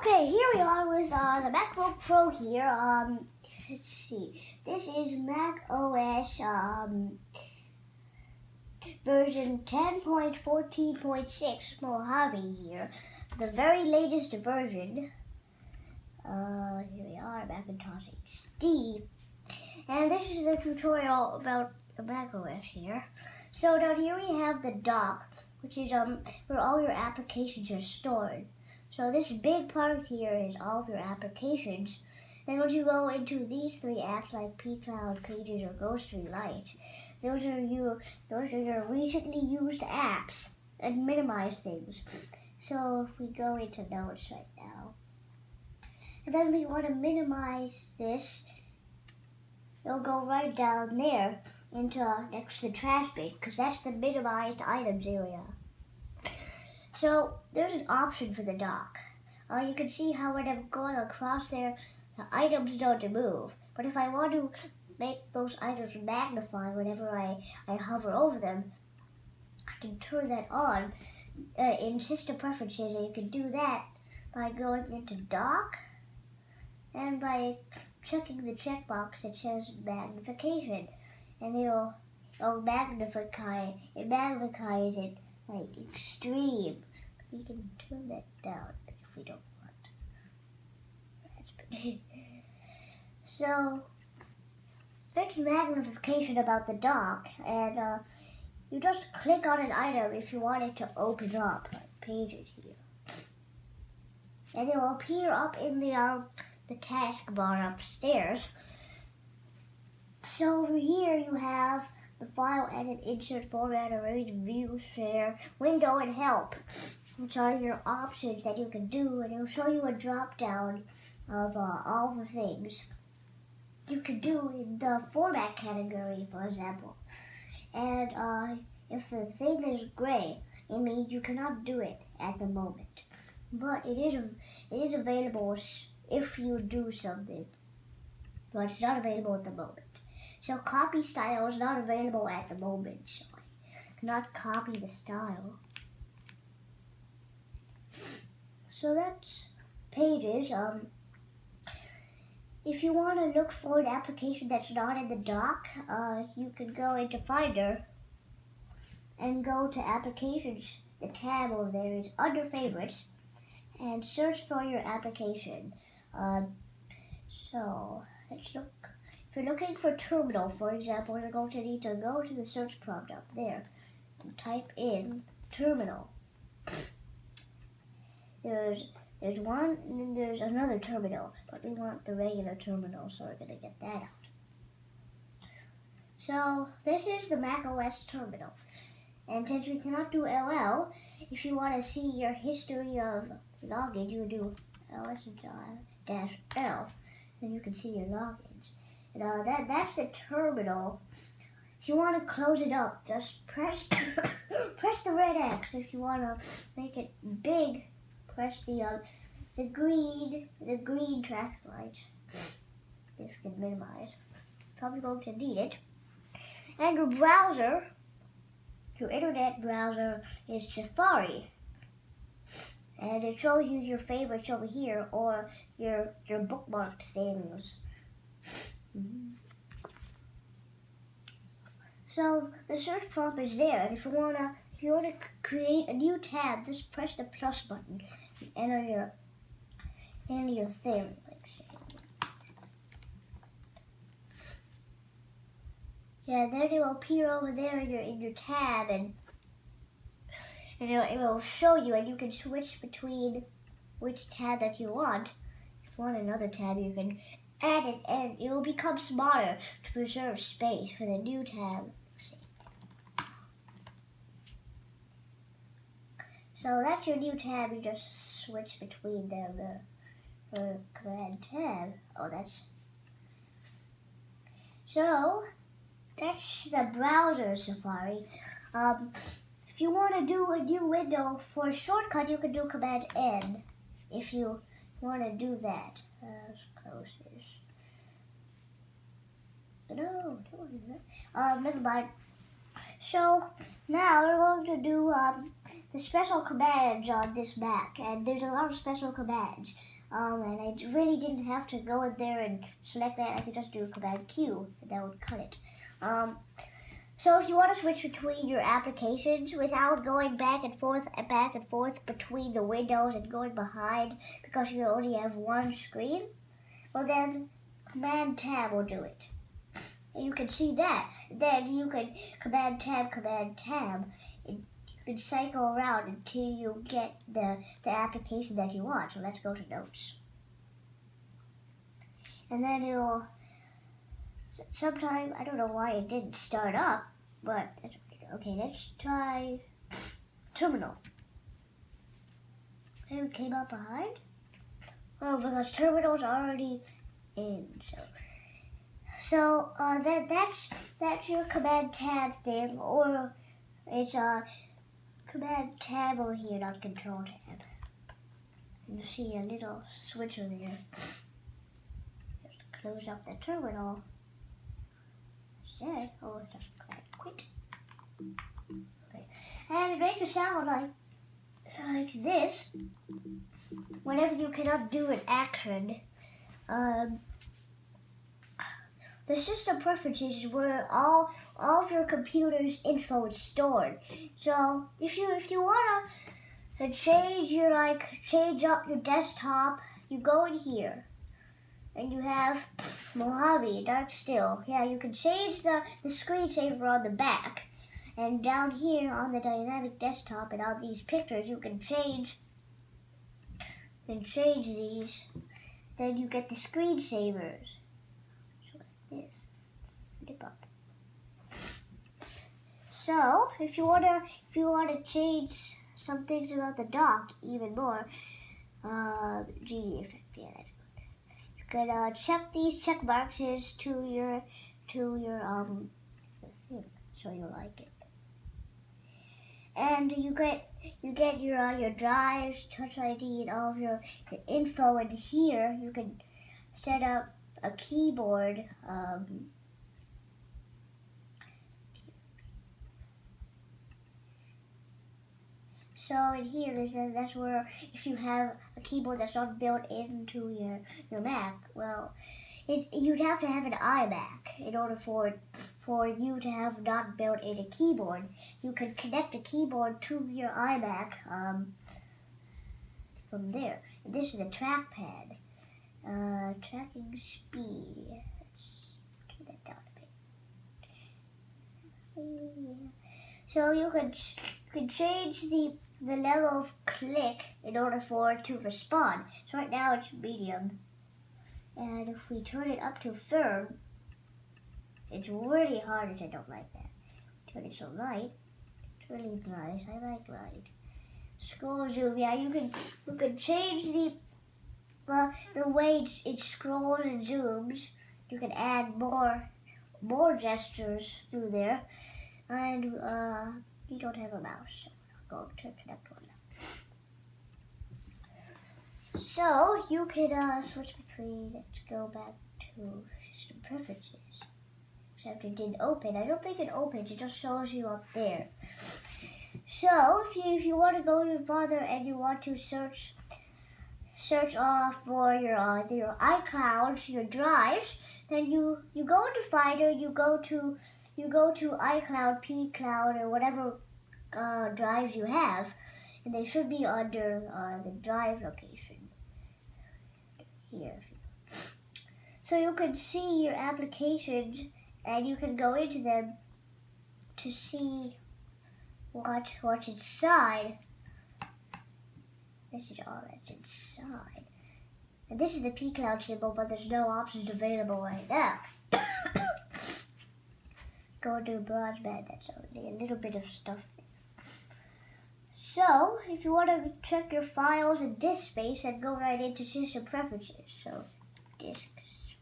Okay, here we are with the MacBook Pro here. Let's see. This is macOS version 10.14.6 Mojave here. The very latest version. Here we are, Macintosh HD. And this is the tutorial about the macOS here. So down here we have the dock, which is where all your applications are stored. So this big part here is all of your applications. Then once you go into these three apps like pCloud, Pages, or Ghostly Light, those are your recently used apps and minimize things. So if we go into Notes right now, and then we want to minimize this, it'll go right down there into next to the trash bin because that's the minimized items area. So there's an option for the dock. You can see how when I'm going across there, the items don't move. But if I want to make those items magnify whenever I hover over them, I can turn that on in System Preferences, and you can do that by going into Dock and by checking the checkbox that says Magnification, and it'll magnify. It magnifies it like extreme. We can turn that down if we don't want. So that's magnification about the dock, and you just click on an item if you want it to open up, like Pages here, and it will appear up in the taskbar upstairs. So over here you have the File, Edit, Insert, Format, Arrange, View, Share, Window, and Help, which are your options that you can do, and it'll show you a drop down of all the things you can do in the format category, for example. And if the thing is gray, it means you cannot do it at the moment, but it is available if you do something, but it's not available at the moment. So copy style is not available at the moment, so I cannot copy the style. So that's Pages. If you want to look for an application that's not in the dock, you can go into Finder and go to Applications. The tab over there is under Favorites, and search for your application. So let's look. If you're looking for Terminal, for example, you're going to need to go to the search prompt up there and type in Terminal. There's one, and then there's another terminal, but we want the regular terminal, so we're going to get that out. So this is the macOS terminal, and since we cannot do LL, if you want to see your history of logins, you would do ls-l, then you can see your logins. And that's the terminal. If you want to close it up, just press press the red X. If you want to make it big, press the green traffic light. This can minimize. Probably going to need it. And your browser, your internet browser is Safari, and it shows you your favorites over here or your bookmarked things. So the search prompt is there, and if you want to create a new tab, just press the plus button and enter your thing. Like say, yeah, then it will appear over there in your tab, and it will show you, and you can switch between which tab that you want. If you want another tab, you can add it, and it will become smaller to preserve space for the new tab. So that's your new tab. You just switch between them. The command tab. So that's the browser Safari. If you want to do a new window for a shortcut, you can do Command N. If you want to do that, let's close this. No, don't do that. Never mind. So now we're going to do the special commands on this Mac, and there's a lot of special commands. And I really didn't have to go in there and select that. I could just do Command Q, and that would cut it. So if you want to switch between your applications without going back and forth between the windows and going behind because you only have one screen, well then Command Tab will do it. And you can see that. Then you can Command Tab, and you can cycle around until you get the application that you want. So let's go to Notes. And then it'll, sometime, I don't know why it didn't start up, but that's okay. Okay, let's try Terminal. Okay, we came up behind. Oh, because Terminal's already in, so that's your Command Tab thing, or it's Command Tab over here, not Control Tab. You see a little switcher there. Just close up the terminal. Say, oh, it's just Command Quit. Okay, and it makes a sound like this whenever you cannot do an action. The system preferences is where all of your computer's info is stored. So if you wanna change up your desktop, you go in here, and you have Mojave, Dark Still. Yeah, you can change the screensaver on the back, and down here on the dynamic desktop and on these pictures, you can change these. Then you get the screensavers. This. Dip up. So if you wanna change some things about the dock even more, GD effect, yeah, that's good. You can check these check boxes to your thing, so you like it. And you get your drives, Touch ID, and all of your info. And here you can set up a keyboard. So in here, that's where if you have a keyboard that's not built into your Mac, well, you'd have to have an iMac in order for you to have not built in a keyboard. You can connect a keyboard to your iMac from there. And this is the trackpad. Tracking speed. Let's turn that down a bit. So you can change the level of click in order for it to respond. So right now it's medium. And if we turn it up to firm, it's really hard, and I don't like that. Turn it so light. It's really nice. I like light. Scroll zoom. Yeah, you can change the way it scrolls and zooms. You can add more gestures through there, and you don't have a mouse, so I'm going to connect one now. So you can switch between. Let's go back to system preferences. Except it didn't open. I don't think it opens. It just shows you up there. So if you want to go even farther and you want to search for your iCloud, your drives, then you go into Finder, you go to iCloud, pCloud, or whatever drives you have, and they should be under the drive location here. So you can see your applications, and you can go into them to see what's inside. This is all that's inside. And this is the pCloud symbol, but there's no options available right now. Go to broadband, that's only a little bit of stuff there. So, if you want to check your files and disk space, then go right into system preferences. So, disk space.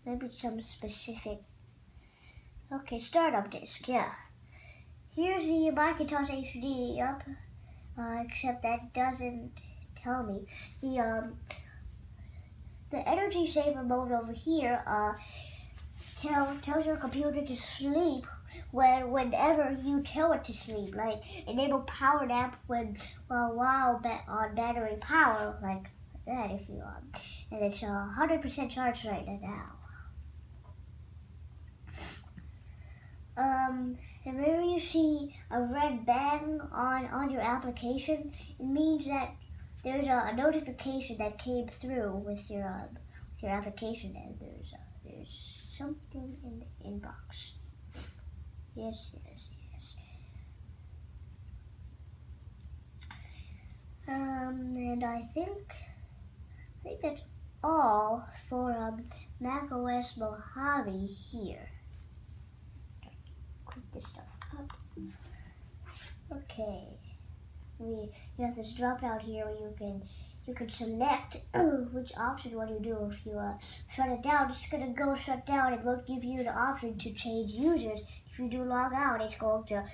Maybe some specific. Okay, startup disk, yeah. Here's the Macintosh HD, yup. Except that doesn't tell me. The energy saver mode over here tells your computer to sleep whenever you tell it to sleep. Like enable power nap while on battery power, like that if you and it's 100% charged right now. And whenever you see a red bang on your application, it means that there's a notification that came through with your application, and there's something in the inbox. Yes. And I think that's all for macOS Mojave here. Click this stuff up. Okay, you have this drop down here where you can select which option you want to do. If you shut it down, it's gonna go shut down. It won't give you the option to change users. If you do log out, it's going to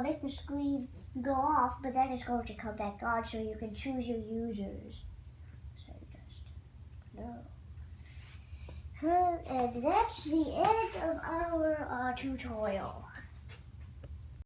make the screen go off, but then it's going to come back on, so you can choose your users. So just no. And that's the end of our tutorial.